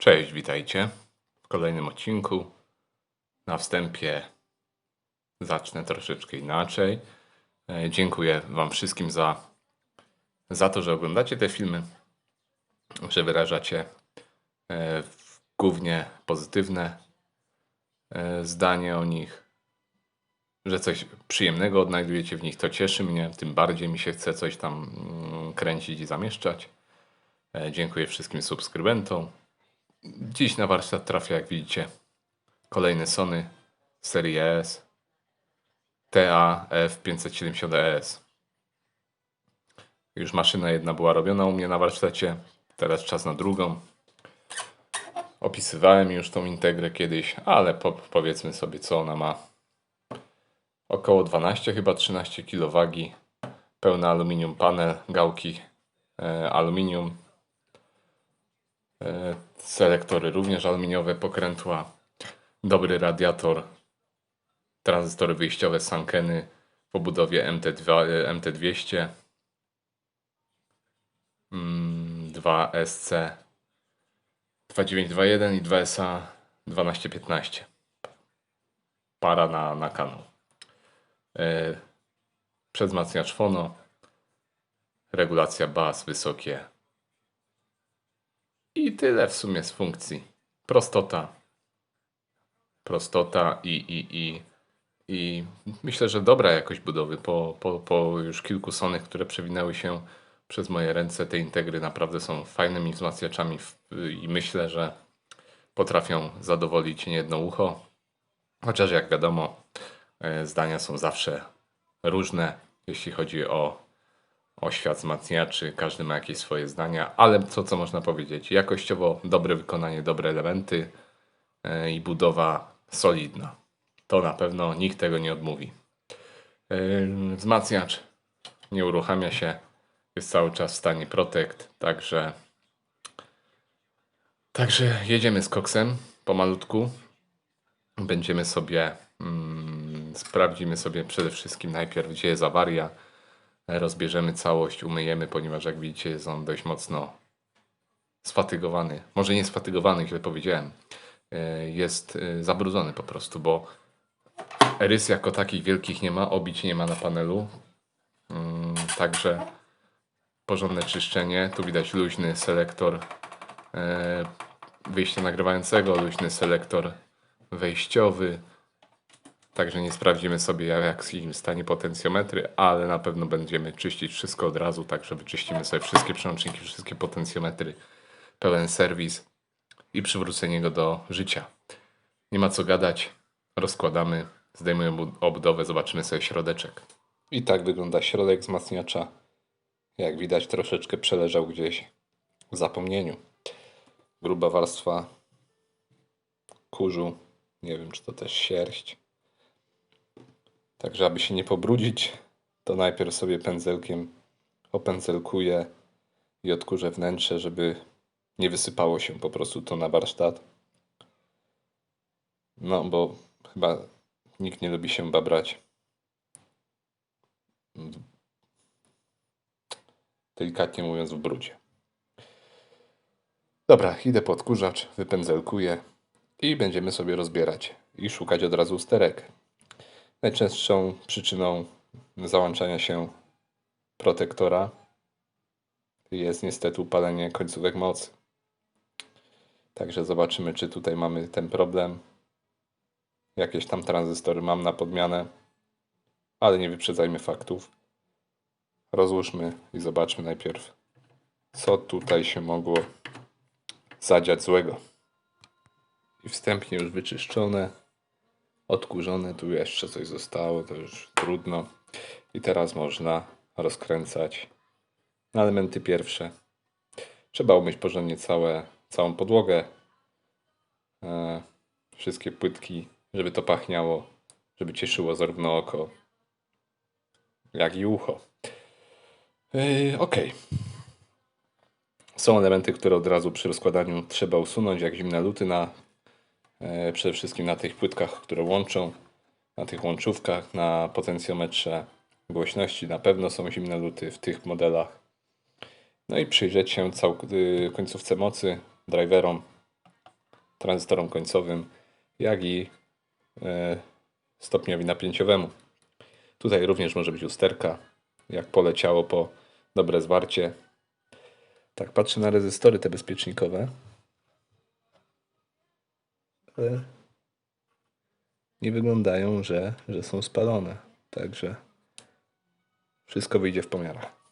Cześć, witajcie w kolejnym odcinku. Na wstępie zacznę troszeczkę inaczej. Dziękuję Wam wszystkim za to, że oglądacie te filmy, że wyrażacie głównie pozytywne zdanie o nich, że coś przyjemnego odnajdujecie w nich. To cieszy mnie, tym bardziej mi się chce coś tam kręcić i zamieszczać. Dziękuję wszystkim subskrybentom. Dziś na warsztat trafia, jak widzicie, kolejny Sony serii ES TAF570ES. Już maszyna jedna była robiona u mnie na warsztacie, teraz czas na drugą. Opisywałem już tą Integrę kiedyś, ale powiedzmy sobie, co ona ma. Około 12, chyba 13 kg wagi. Pełny aluminium panel, gałki aluminium. Selektory również aluminiowe, pokrętła. Dobry radiator. Tranzystory wyjściowe Sankeny w obudowie MT200. 2SC 2921 i 2SA 1215. Para na kanał. Przedzmacniacz fono. Regulacja bas wysokie. I tyle w sumie z funkcji. Prostota i myślę, że dobra jakość budowy. Po już kilku Sonych, które przewinęły się przez moje ręce, te Integry naprawdę są fajnymi wzmacniaczami i myślę, że potrafią zadowolić niejedno ucho. Chociaż jak wiadomo, zdania są zawsze różne, jeśli chodzi o świat wzmacniaczy. Każdy ma jakieś swoje zdania, ale co można powiedzieć? Jakościowo dobre wykonanie, dobre elementy i budowa solidna. To na pewno nikt tego nie odmówi. Wzmacniacz nie uruchamia się, jest cały czas w stanie Protect, także jedziemy z koksem pomalutku. Będziemy sobie sprawdzimy sobie przede wszystkim najpierw, gdzie jest awaria. Rozbierzemy całość, umyjemy, ponieważ jak widzicie, jest on dość mocno sfatygowany. Może nie sfatygowany, źle powiedziałem. Jest zabrudzony po prostu, bo rys jako takich wielkich nie ma, obić nie ma na panelu. Także porządne czyszczenie. Tu widać luźny selektor wyjścia nagrywającego, luźny selektor wejściowy. Także nie sprawdzimy sobie, jak w jakim stanie potencjometry, ale na pewno będziemy czyścić wszystko od razu, także wyczyścimy sobie wszystkie przełączniki, wszystkie potencjometry, pełen serwis i przywrócenie go do życia. Nie ma co gadać, rozkładamy, zdejmujemy obudowę, zobaczymy sobie środeczek. I tak wygląda środek wzmacniacza. Jak widać, troszeczkę przeleżał gdzieś w zapomnieniu. Gruba warstwa kurzu, nie wiem, czy to też sierść. Także aby się nie pobrudzić, to najpierw sobie pędzelkiem opędzelkuję i odkurzę wnętrze, żeby nie wysypało się po prostu to na warsztat. No bo chyba nikt nie lubi się babrać. Delikatnie mówiąc, w brudzie. Dobra, idę po odkurzacz, wypędzelkuję i będziemy sobie rozbierać i szukać od razu usterek. Najczęstszą przyczyną załączania się protektora jest niestety upalenie końcówek mocy. Także zobaczymy, czy tutaj mamy ten problem. Jakieś tam tranzystory mam na podmianę, ale nie wyprzedzajmy faktów. Rozłóżmy i zobaczmy najpierw, co tutaj się mogło zadziać złego. I wstępnie już wyczyszczone, odkurzone, tu jeszcze coś zostało, to już trudno. I teraz można rozkręcać na elementy pierwsze. Trzeba umyć porządnie całą podłogę, wszystkie płytki, żeby to pachniało, żeby cieszyło zarówno oko, jak i ucho. Ok. Są elementy, które od razu przy rozkładaniu trzeba usunąć, jak zimne luty przede wszystkim na tych płytkach, które łączą, na tych łączówkach, na potencjometrze głośności na pewno są zimne luty w tych modelach. No i przyjrzeć się końcówce mocy, driverom, tranzystorom końcowym, jak i stopniowi napięciowemu. Tutaj również może być usterka, jak poleciało po dobre zwarcie. Tak, patrzę na rezystory te bezpiecznikowe. Ale nie wyglądają, że są spalone. Także wszystko wyjdzie w pomiarach.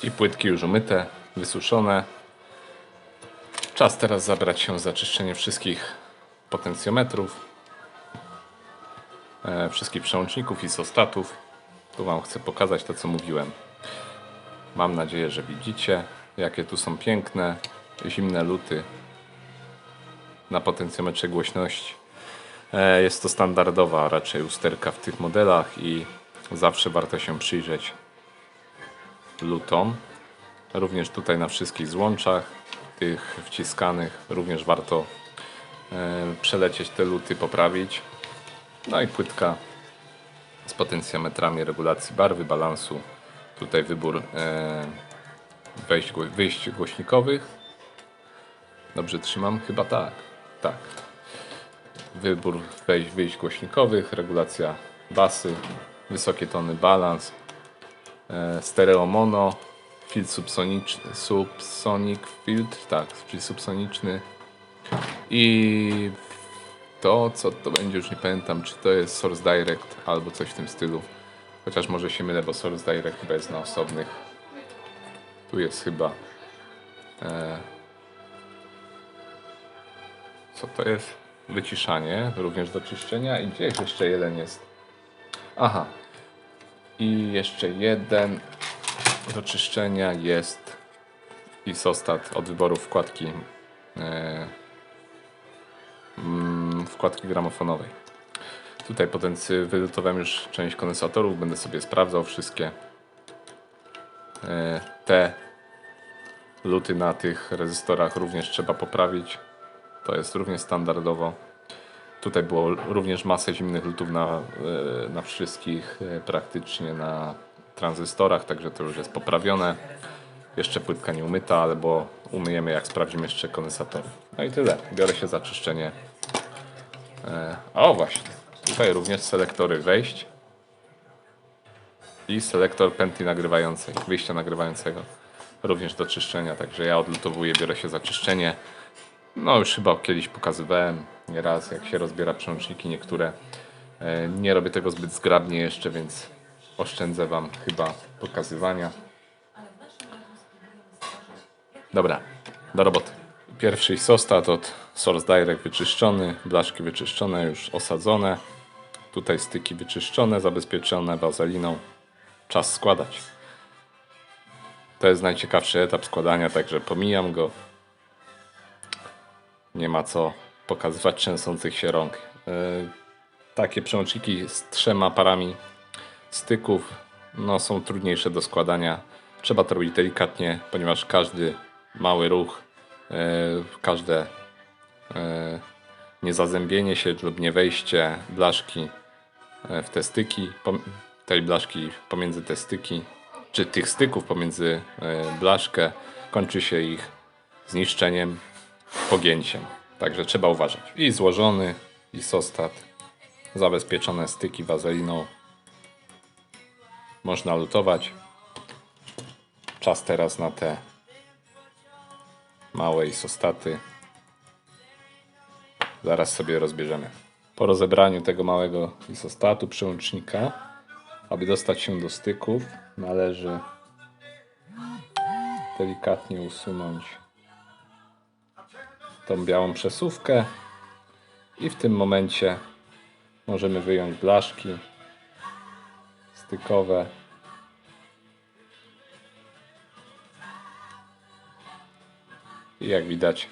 I płytki już umyte, wysuszone. Czas teraz zabrać się za czyszczenie wszystkich potencjometrów, wszystkich przełączników, isostatów. Tu Wam chcę pokazać to, co mówiłem. Mam nadzieję, że widzicie, jakie tu są piękne, zimne luty na potencjometrze głośności. Jest to standardowa raczej usterka w tych modelach i zawsze warto się przyjrzeć lutom. Również tutaj na wszystkich złączach, tych wciskanych, również warto przelecieć te luty, poprawić. No i płytka z potencjometrami regulacji barwy, balansu. Tutaj wybór wyjść głośnikowych. Dobrze trzymam? Chyba tak. Tak. Wybór wyjść głośnikowych, regulacja basy, wysokie tony, balans, stereo mono, filtr subsonic filtr, tak, czyli subsoniczny. I to, co to będzie, już nie pamiętam, czy to jest Source Direct albo coś w tym stylu. Chociaż może się mylę, bo Source Direct chyba jest na osobnych. Tu jest chyba co to jest? Wyciszanie, również do czyszczenia. I gdzieś jeszcze jeden jest. Aha. I jeszcze jeden do czyszczenia jest isostat od wyboru wkładki gramofonowej. Tutaj wylutowałem już część kondensatorów, będę sobie sprawdzał wszystkie. Te luty na tych rezystorach również trzeba poprawić. To jest również standardowo. Tutaj było również masę zimnych lutów na wszystkich, praktycznie na tranzystorach, także to już jest poprawione. Jeszcze płytka nie umyta, albo umyjemy, jak sprawdzimy jeszcze kondensatory. No i tyle. Biorę się za czyszczenie. O właśnie, tutaj również selektory wejść i selektor pętli nagrywającej, wyjścia nagrywającego również do czyszczenia. Także ja odlutowuję, biorę się za czyszczenie. No już chyba kiedyś pokazywałem nieraz, jak się rozbiera przełączniki niektóre. Nie robię tego zbyt zgrabnie jeszcze, więc oszczędzę Wam chyba pokazywania. Dobra, do roboty. Pierwszy isostat od Source Direct wyczyszczony, blaszki wyczyszczone, już osadzone. Tutaj styki wyczyszczone, zabezpieczone wazeliną. Czas składać. To jest najciekawszy etap składania, także pomijam go. Nie ma co pokazywać trzęsących się rąk. Takie przełączniki z 3 parami styków są trudniejsze do składania. Trzeba to robić delikatnie, ponieważ każdy mały ruch, każde niezazębienie się lub nie wejście blaszki w te styki, tej blaszki pomiędzy te styki, czy tych styków pomiędzy blaszkę, kończy się ich zniszczeniem, pogięciem. Także trzeba uważać. I złożony isostat, zabezpieczone styki wazeliną. Można lutować. Czas teraz na te małe isostaty. Zaraz sobie rozbierzemy. Po rozebraniu tego małego isostatu, przełącznika, aby dostać się do styków, należy delikatnie usunąć tą białą przesuwkę i w tym momencie możemy wyjąć blaszki stykowe. I jak widać,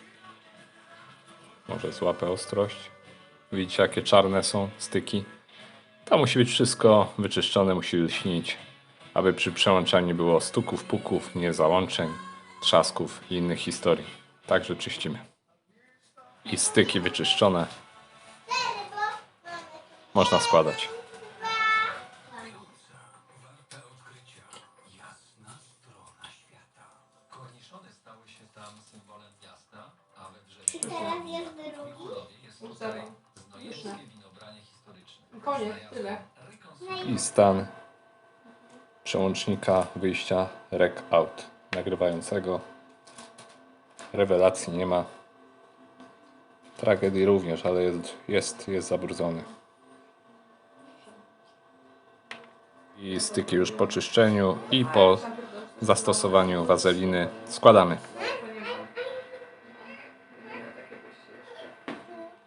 może złapę ostrość. Widzicie, jakie czarne są styki? To musi być wszystko wyczyszczone, musi lśnić, aby przy przełączaniu było stuków, puków, nie załączeń. trzasków i innych historii. Także czyścimy. I styki wyczyszczone można składać. Korniszony stały się tam symbolem miasta, a we wrześniu Teraz jest drugi. Królowie jest tutaj znojemskie winobranie historyczne. Koniec, tyle. I stan przełącznika wyjścia rec out nagrywającego. Rewelacji nie ma. Tragedii również, ale jest zabrudzony. I styki już po czyszczeniu i po zastosowaniu wazeliny składamy.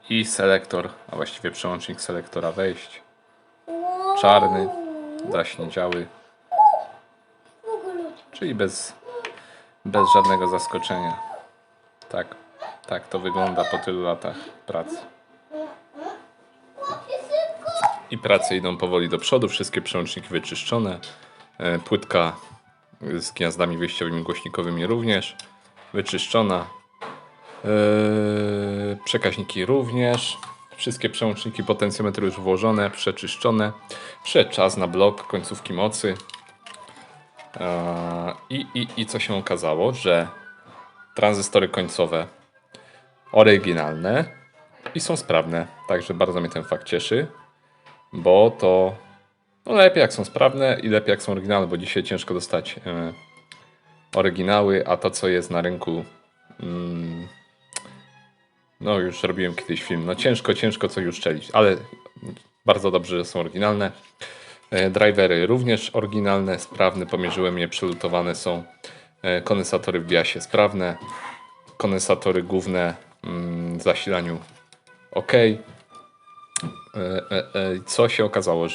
I selektor, a właściwie przełącznik selektora wejść. Czarny, zaśniedziały. Czyli bez żadnego zaskoczenia. Tak to wygląda po tylu latach pracy. I prace idą powoli do przodu, wszystkie przełączniki wyczyszczone. Płytka z gniazdami wyjściowymi głośnikowymi również wyczyszczona. Przekaźniki również. Wszystkie przełączniki, potencjometry już włożone, przeczyszczone. Przyszedł czas na blok końcówki mocy. I co się okazało, że tranzystory końcowe oryginalne i są sprawne. Także bardzo mnie ten fakt cieszy, bo to lepiej jak są sprawne i lepiej jak są oryginalne, bo dzisiaj ciężko dostać oryginały, a to co jest na rynku, no już robiłem kiedyś film, ciężko coś uszczelić, ale bardzo dobrze, że są oryginalne. Drivery również oryginalne, sprawne, pomierzyłem je, przelutowane są. Kondensatory w biasie sprawne. Kondensatory główne w zasilaniu ok. Co się okazało,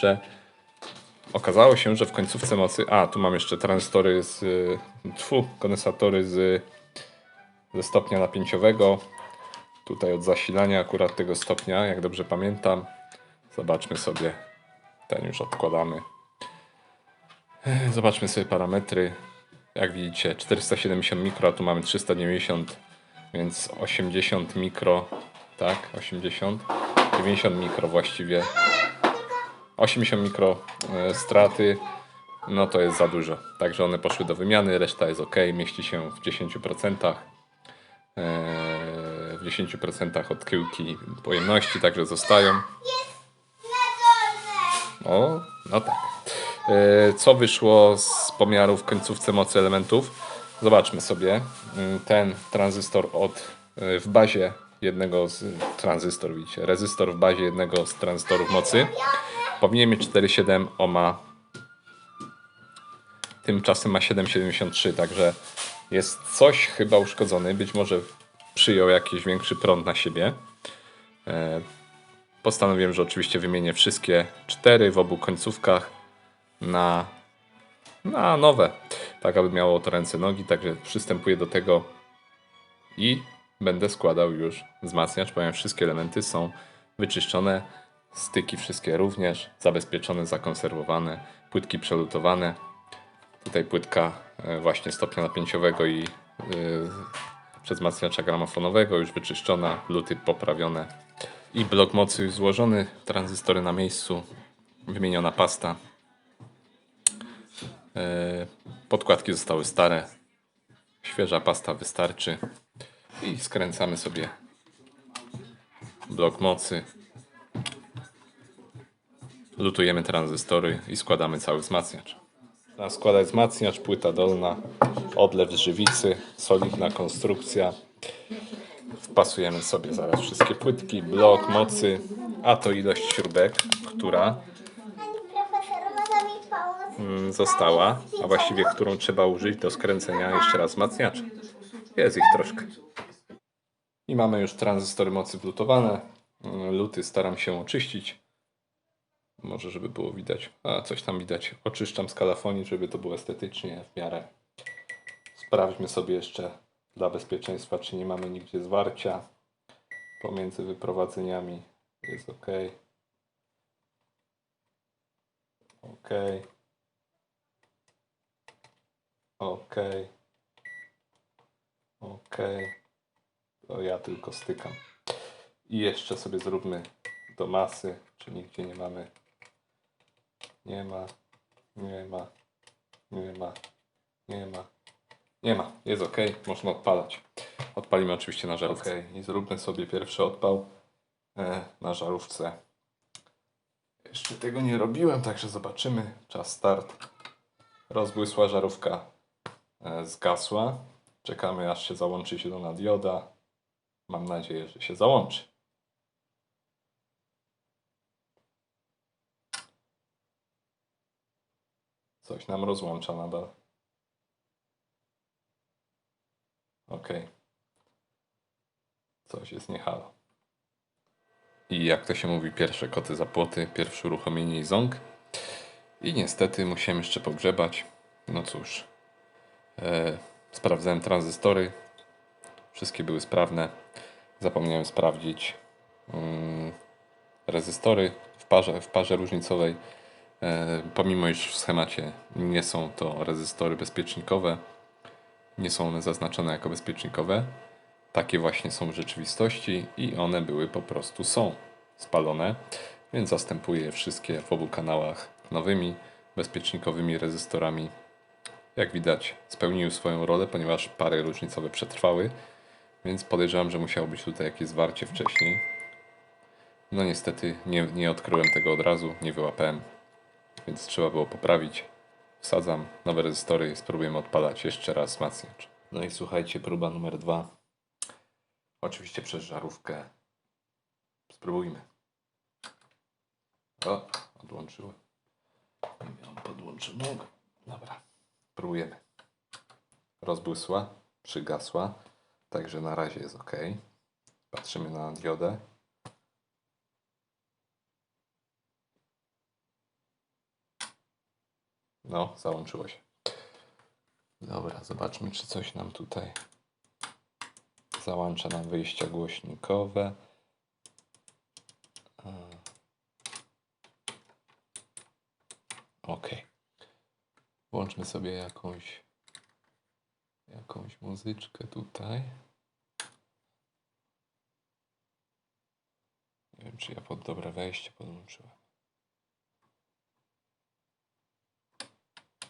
okazało się, że w końcówce mocy, tu mam jeszcze tranzystory kondensatory ze stopnia napięciowego. Tutaj od zasilania akurat tego stopnia, jak dobrze pamiętam. Zobaczmy sobie, ten już odkładamy. Zobaczmy sobie parametry. Jak widzicie 470 mikro, a tu mamy 390, więc 80 mikro, tak, 80, 90 mikro właściwie. 80 mikro straty, no to jest za dużo. Także one poszły do wymiany, reszta jest ok, mieści się w 10%. W 10% odchyłki pojemności, także zostają. No tak. Co wyszło z pomiarów w końcówce mocy elementów? Zobaczmy sobie. Ten tranzystor w bazie jednego z widzicie, rezystor w bazie jednego z tranzystorów mocy powinien mieć 4,7 ohma. Tymczasem ma 7,73, także jest coś chyba uszkodzony. Być może przyjął jakiś większy prąd na siebie. Postanowiłem, że oczywiście wymienię wszystkie 4 w obu końcówkach na nowe, tak aby miało to ręce, nogi. Także przystępuję do tego i będę składał już wzmacniacz, ponieważ wszystkie elementy są wyczyszczone, styki wszystkie również zabezpieczone, zakonserwowane, płytki przelutowane. Tutaj płytka właśnie stopnia napięciowego i wzmacniacza gramofonowego już wyczyszczona, luty poprawione i blok mocy już złożony, tranzystory na miejscu, wymieniona pasta. Podkładki zostały stare, świeża pasta wystarczy i skręcamy sobie blok mocy, lutujemy tranzystory i składamy cały wzmacniacz. Trzeba składać wzmacniacz, płyta dolna, odlew z żywicy, solidna konstrukcja. Wpasujemy sobie zaraz wszystkie płytki, blok mocy, a to ilość śrubek, która została, a właściwie którą trzeba użyć do skręcenia jeszcze raz wzmacniacza. Jest ich troszkę. I mamy już tranzystory mocy wlutowane. Luty staram się oczyścić. Może żeby było widać. Coś tam widać. Oczyszczam z kalafonii, żeby to było estetycznie w miarę. Sprawdźmy sobie jeszcze dla bezpieczeństwa, czy nie mamy nigdzie zwarcia pomiędzy wyprowadzeniami. Jest ok. Ok. ok. To ja tylko stykam. I jeszcze sobie zróbmy do masy, czy nigdzie nie mamy. Nie ma, nie ma, nie ma, nie ma, nie ma. Jest ok, można odpalać. Odpalimy oczywiście na żarówce. I zróbmy sobie pierwszy odpał na żarówce. Jeszcze tego nie robiłem, także zobaczymy. Czas start. Rozbłysła żarówka, zgasła. Czekamy, aż się załączy zielona dioda. Mam nadzieję, że się załączy. Coś nam rozłącza nadal. Ok. Coś jest nie halo. I jak to się mówi, pierwsze koty za płoty, pierwsze uruchomienie i ząg. I niestety musiałem jeszcze pogrzebać. No cóż. Sprawdzałem tranzystory. Wszystkie były sprawne. Zapomniałem sprawdzić rezystory w parze różnicowej. Pomimo iż w schemacie nie są to rezystory bezpiecznikowe, nie są one zaznaczone jako bezpiecznikowe, takie właśnie są w rzeczywistości i one były po prostu spalone, więc zastępuję je wszystkie w obu kanałach nowymi bezpiecznikowymi rezystorami. Jak widać, spełniły swoją rolę, ponieważ pary różnicowe przetrwały, więc podejrzewam, że musiało być tutaj jakieś zwarcie wcześniej. No niestety nie odkryłem tego od razu, nie wyłapałem, więc trzeba było poprawić. Wsadzam nowe rezystory i spróbujemy odpalać jeszcze raz wzmacniacz. No i słuchajcie, próba numer 2. Oczywiście przez żarówkę. Spróbujmy. O, odłączyłem. Nie miałem podłączonego. Dobra, próbujemy. Rozbłysła, przygasła, także na razie jest ok. Patrzymy na diodę. No, załączyło się. Dobra, zobaczmy, czy coś nam tutaj załącza nam wyjścia głośnikowe. Ok. Włączmy sobie jakąś muzyczkę tutaj. Nie wiem, czy ja pod dobre wejście podłączyłem.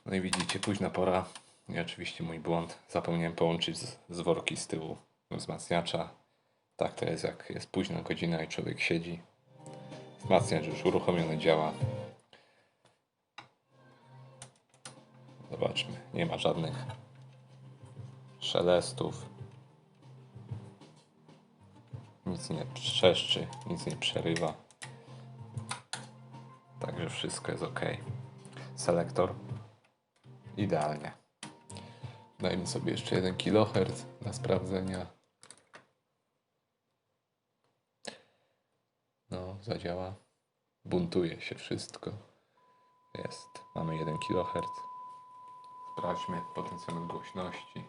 No i widzicie, późna pora. I oczywiście mój błąd. Zapomniałem połączyć z worki z tyłu wzmacniacza. Tak to jest, jak jest późna godzina i człowiek siedzi. Wzmacniacz już uruchomiony, działa. Zobaczmy, nie ma żadnych szelestów. Nic nie trzeszczy, nic nie przerywa. Także wszystko jest ok. Selektor idealnie. Dajmy sobie jeszcze 1 kHz dla sprawdzenia. No, zadziała. Buntuje się wszystko. Jest. Mamy 1 kHz. Sprawdźmy potencjometr głośności.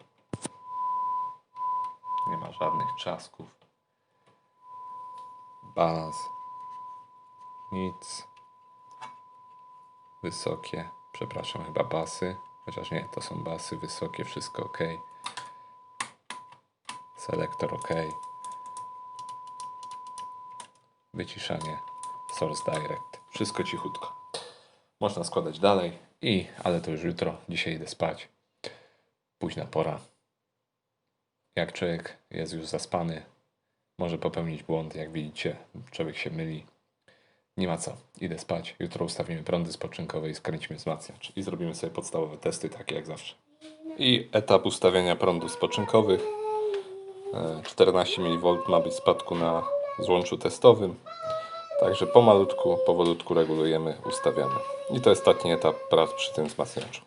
Nie ma żadnych trzasków. Baz. Nic. Wysokie. Przepraszam, chyba basy. Chociaż nie, to są basy. Wysokie, wszystko ok. Selektor ok. Wyciszanie. Source Direct. Wszystko cichutko. Można składać dalej. Ale to już jutro. Dzisiaj idę spać. Późna pora. Jak człowiek jest już zaspany, może popełnić błąd. Jak widzicie, człowiek się myli. Nie ma co. Idę spać. Jutro ustawimy prądy spoczynkowe i skręcimy wzmacniacz. I zrobimy sobie podstawowe testy, takie jak zawsze. I etap ustawiania prądów spoczynkowych. 14 mV ma być spadku na złączu testowym. Także pomalutku, powolutku regulujemy, ustawiamy. I to jest ostatni etap prac przy tym wzmacniaczu.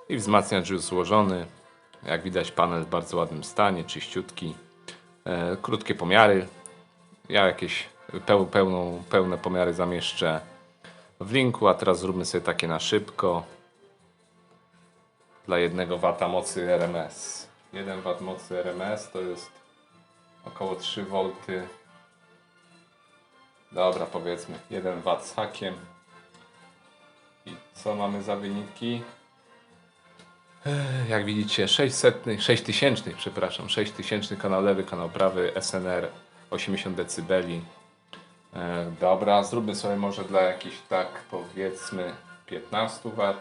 I wzmacniacz już złożony. Jak widać, panel w bardzo ładnym stanie, czyściutki. Krótkie pomiary. Ja jakieś pełne pomiary zamieszczę w linku, a teraz zróbmy sobie takie na szybko. Dla 1 W mocy RMS. 1 W mocy RMS to jest około 3 V. Dobra, powiedzmy 1 W z hakiem. I co mamy za wyniki? Jak widzicie 6000, przepraszam, 6000 kanał lewy, kanał prawy, SNR 80 dB. Dobra, zróbmy sobie może dla jakichś tak powiedzmy 15 W.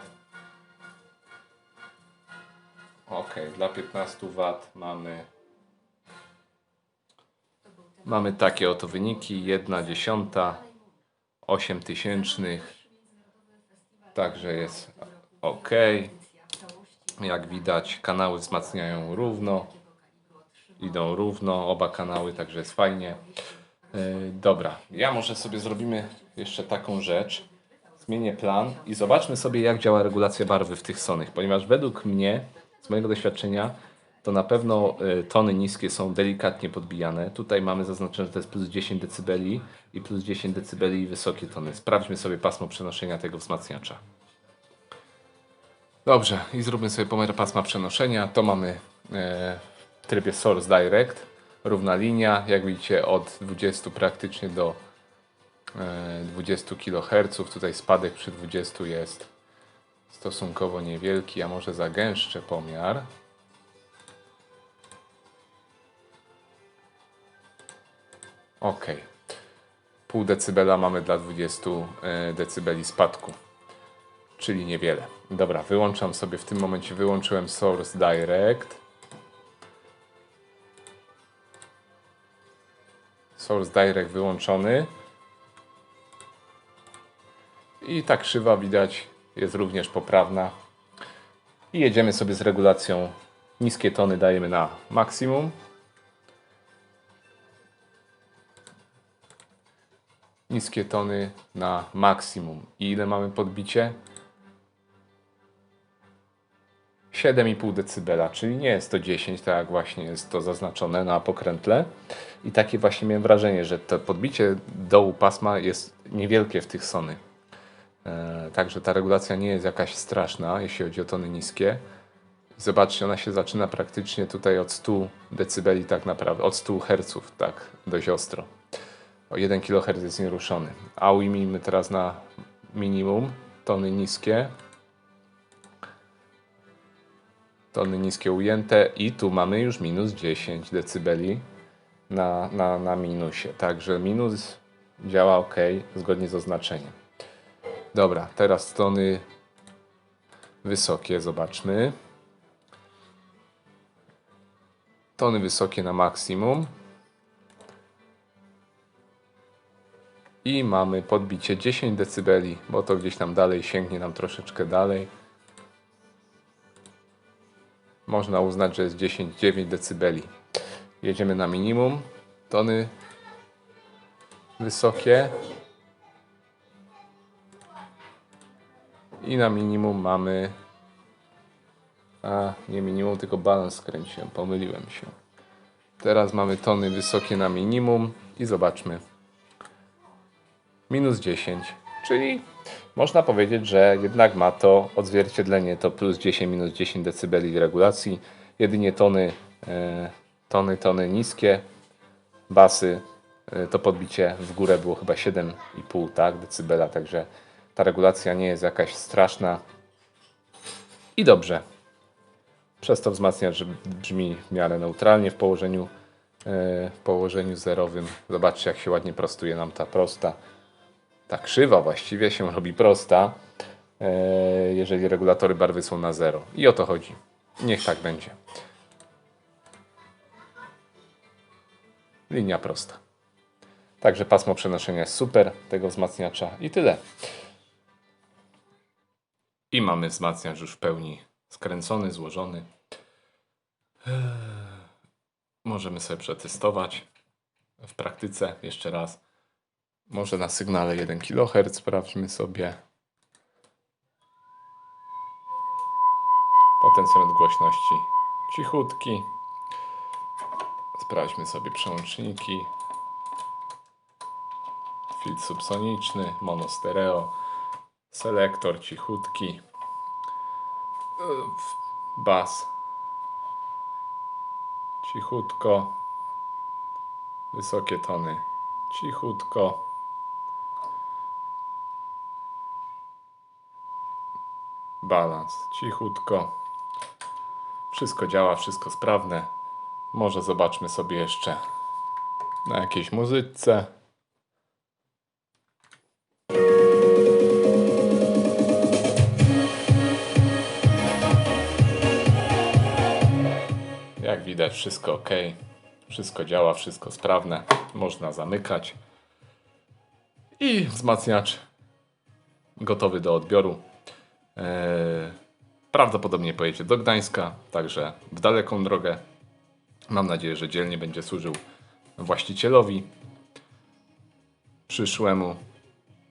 Ok, dla 15 W mamy takie oto wyniki, 1/10, 8000, także jest ok. Jak widać kanały wzmacniają równo, idą równo oba kanały, także jest fajnie. Dobra, ja może sobie zrobimy jeszcze taką rzecz. Zmienię plan i zobaczmy sobie, jak działa regulacja barwy w tych Sonych, ponieważ według mnie, z mojego doświadczenia, to na pewno tony niskie są delikatnie podbijane. Tutaj mamy zaznaczone, że to jest plus 10 dB i plus 10 dB i wysokie tony. Sprawdźmy sobie pasmo przenoszenia tego wzmacniacza. Dobrze, i zróbmy sobie pomiar pasma przenoszenia. To mamy w trybie Source Direct. Równa linia, jak widzicie od 20 praktycznie do 20 kHz. Tutaj spadek przy 20 jest stosunkowo niewielki. Ja może zagęszczę pomiar. Ok. Pół decybela mamy dla 20 dB spadku, czyli niewiele. Dobra, wyłączam sobie w tym momencie, wyłączyłem Source Direct. Source Direct wyłączony. I ta krzywa widać jest również poprawna. I jedziemy sobie z regulacją. Niskie tony dajemy na maksimum. Niskie tony na maksimum. I ile mamy podbicie? 7,5 dB, czyli nie jest to 10, tak jak właśnie jest to zaznaczone na pokrętle. I takie właśnie miałem wrażenie, że to podbicie dołu pasma jest niewielkie w tych Sony. Także ta regulacja nie jest jakaś straszna, jeśli chodzi o tony niskie. Zobaczcie, ona się zaczyna praktycznie tutaj od 100 dB, tak naprawdę, od 100 Hz, tak dość ostro. O 1 kHz jest nieruszony. A ujmijmy teraz na minimum, tony niskie. Tony niskie ujęte i tu mamy już minus 10 dB na minusie. Także minus działa ok, zgodnie z oznaczeniem. Dobra, teraz tony wysokie, zobaczmy. Tony wysokie na maksimum. I mamy podbicie 10 dB, bo to gdzieś tam dalej sięgnie nam troszeczkę dalej. Można uznać, że jest 10-9 dB. Jedziemy na minimum. Tony wysokie. I na minimum mamy... nie minimum, tylko balans skręciłem, pomyliłem się. Teraz mamy tony wysokie na minimum i zobaczmy. Minus 10, czyli można powiedzieć, że jednak ma to odzwierciedlenie, to plus 10, minus 10 dB regulacji. Jedynie tony niskie, basy, to podbicie w górę było chyba 7,5 tak, decybela, także ta regulacja nie jest jakaś straszna. I dobrze. Przez to wzmacniacz brzmi w miarę neutralnie w położeniu zerowym. Zobaczcie, jak się ładnie prostuje nam ta prosta. Ta krzywa właściwie się robi prosta, jeżeli regulatory barwy są na 0. I o to chodzi. Niech tak będzie. Linia prosta. Także pasmo przenoszenia jest super tego wzmacniacza i tyle. I mamy wzmacniacz już w pełni skręcony, złożony. Możemy sobie przetestować w praktyce jeszcze raz. Może na sygnale 1 kHz sprawdźmy sobie. Potencjometr głośności cichutki. Sprawdźmy sobie przełączniki. Filtr subsoniczny, monostereo, selektor cichutki. Bas cichutko. Wysokie tony cichutko. Balans cichutko. Wszystko działa, wszystko sprawne. Może zobaczmy sobie jeszcze na jakiejś muzyce. Jak widać, wszystko ok. Wszystko działa, wszystko sprawne. Można zamykać. I wzmacniacz gotowy do odbioru. Prawdopodobnie pojedzie do Gdańska, także w daleką drogę. Mam nadzieję, że dzielnie będzie służył właścicielowi przyszłemu.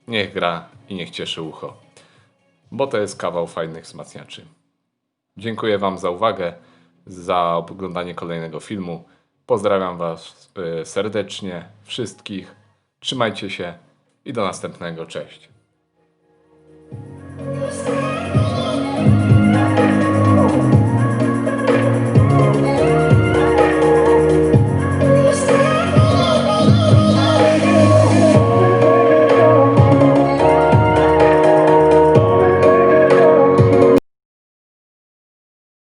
Niech gra i niech cieszy ucho, bo to jest kawał fajnych wzmacniaczy. Dziękuję Wam za uwagę, za oglądanie kolejnego filmu. Pozdrawiam Was serdecznie, wszystkich. Trzymajcie się i do następnego. Cześć.